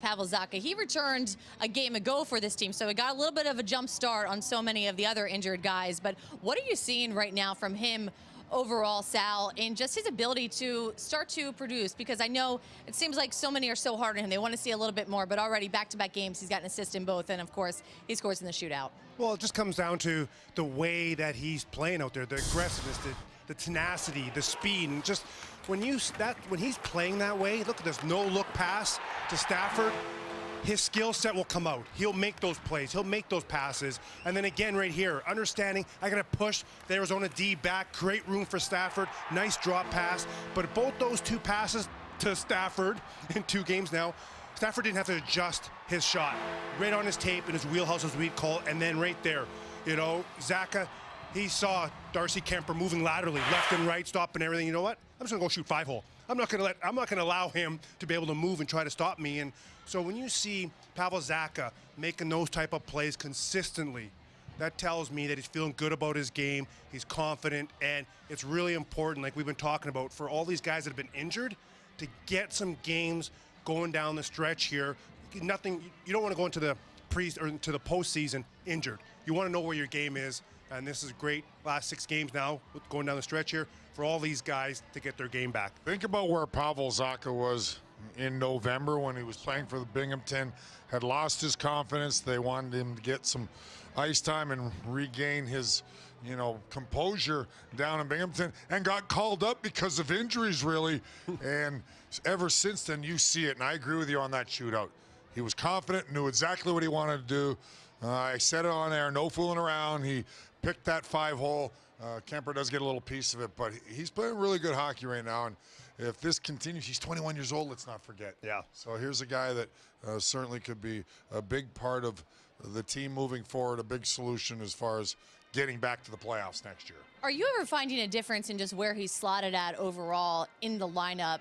Pavel Zacha, he returned a game ago for this team, so he got a little bit of a jump start on so many of the other injured guys. But what are you seeing right now from him overall, Sal, in just his ability to start to produce? Because I know it seems like so many are so hard on him. They want to see a little bit more, but already back-to-back games, he's got an assist in both, and of course, he scores in the shootout. Well, it just comes down to the way that he's playing out there, the aggressiveness, the tenacity, the speed, and just when he's playing that way, look at this no-look pass to Stafford. His skill set will come out. He'll make those plays. He'll make those passes. And then again right here, understanding I got to push the Arizona D back. Great room for Stafford. Nice drop pass. But both those two passes to Stafford in 2 games now, Stafford didn't have to adjust his shot. Right on his tape in his wheelhouse, as we'd call it. And then right there, you know, Zacha, he saw Darcy Kemper moving laterally, left and right, stopping everything. You know what? I'm just gonna go shoot 5-hole. I'm not gonna allow him to be able to move and try to stop me. And so when you see Pavel Zacha making those type of plays consistently, that tells me that he's feeling good about his game. He's confident, and it's really important, like we've been talking about, for all these guys that have been injured to get some games going down the stretch here. You don't want to go into the into the postseason injured. You want to know where your game is. And this is great. Last 6 games now, going down the stretch here, for all these guys to get their game back. Think about where Pavel Zacha was in November when he was playing for the Binghamton, had lost his confidence. They wanted him to get some ice time and regain his, composure down in Binghamton, and got called up because of injuries, really. And ever since then, you see it, and I agree with you on that shootout. He was confident, knew exactly what he wanted to do. I said it on air, no fooling around. He picked that 5-hole. Kemper does get a little piece of it, but he's playing really good hockey right now. And if this continues, he's 21 years old, let's not forget. Yeah. So here's a guy that certainly could be a big part of the team moving forward, a big solution as far as getting back to the playoffs next year. Are you ever finding a difference in just where he's slotted at overall in the lineup?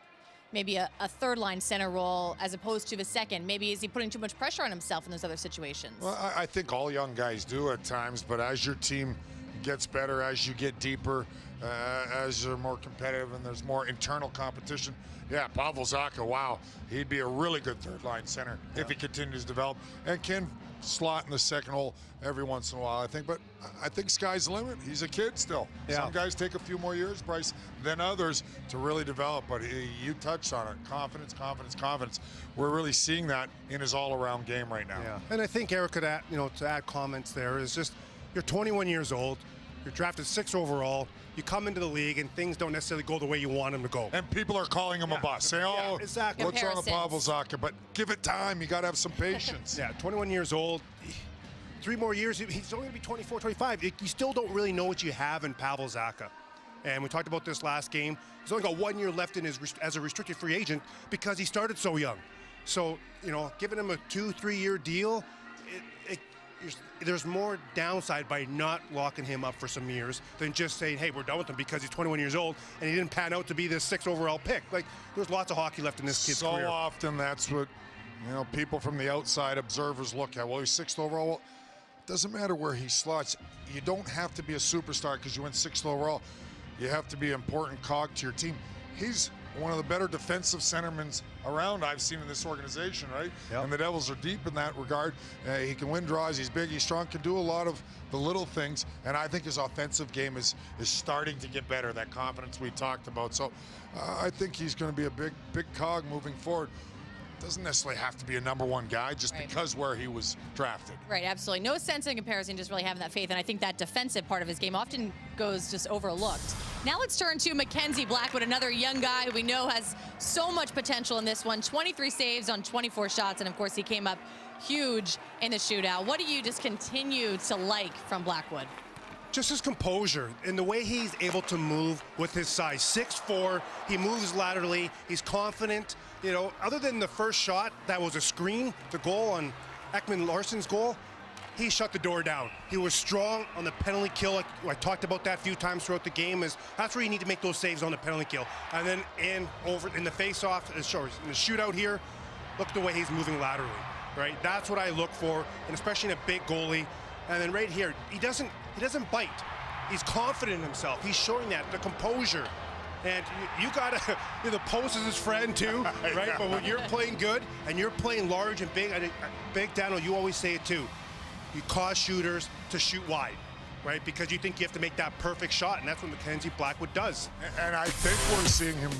Maybe a third-line center role as opposed to the second? Maybe is he putting too much pressure on himself in those other situations? Well, I think all young guys do at times, but as your team gets better, as you get deeper, as you're more competitive and there's more internal competition, yeah, Pavel Zacha, wow, he'd be a really good third-line center if he continues to develop and can slot in the second hole every once in a while, I think. But I think sky's the limit. He's a kid still. Yeah. Some guys take a few more years, Bryce, than others to really develop. But you touched on it. Confidence, confidence, confidence. We're really seeing that in his all-around game right now. Yeah. And I think Erika, to add comments there is just, you're 21 years old. You're drafted 6th overall. You come into the league and things don't necessarily go the way you want them to go. And people are calling him a bust. Say, oh, exactly. What's wrong with Pavel Zacha? But give it time. You got to have some patience. Yeah, 21 years old. 3 more years, he's only going to be 24, 25. You still don't really know what you have in Pavel Zacha. And we talked about this last game. He's only got 1 year left in as a restricted free agent because he started so young. So, giving him a 2-3 year deal, there's more downside by not locking him up for some years than just saying, hey, we're done with him because he's 21 years old and he didn't pan out to be the 6th overall pick. Like, there's lots of hockey left in this kid's career. So often that's what, people from the outside observers look at. Well, he's 6th overall. Well, it doesn't matter where he slots. You don't have to be a superstar because you went 6th overall. You have to be an important cog to your team. He's one of the better defensive centermen around I've seen in this organization, right? Yep. And the Devils are deep in that regard. He can win draws. He's big. He's strong. Can do a lot of the little things. And I think his offensive game is starting to get better. That confidence we talked about. So I think he's going to be a big cog moving forward. Doesn't necessarily have to be a #1 guy just because where he was drafted. Right, absolutely. No sense in comparison, just really having that faith. And I think that defensive part of his game often goes just overlooked. Now let's turn to Mackenzie Blackwood, another young guy who we know has so much potential in this one. 23 saves on 24 shots, and of course he came up huge in the shootout. What do you just continue to like from Blackwood? Just his composure and the way he's able to move with his size. 6'4", he moves laterally, he's confident. Other than the first shot that was a screen, the goal on Ekman-Larsson's goal, he shut the door down. He was strong on the penalty kill. I talked about that a few times throughout the game. That's where you need to make those saves on the penalty kill. And then in the face-off, in the shootout here, look at the way he's moving laterally, right? That's what I look for, and especially in a big goalie. And then right here, he doesn't bite. He's confident in himself. He's showing that, the composure. And you gotta, the post is his friend too, right? But when you're playing good and you're playing large and big, Big Daniel, you always say it too. You cause shooters to shoot wide, right? Because you think you have to make that perfect shot, and that's what Mackenzie Blackwood does. And I think we're seeing him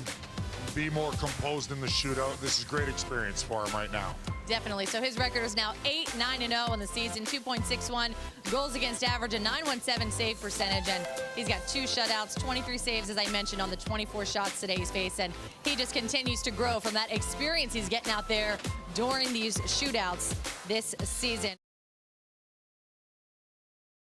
be more composed in the shootout. This is great experience for him right now. Definitely. So his record is now 8-9-0 in the season, 2.61 goals against average, a 917 save percentage, and he's got 2 shutouts, 23 saves, as I mentioned, on the 24 shots today he's faced, and he just continues to grow from that experience he's getting out there during these shootouts this season.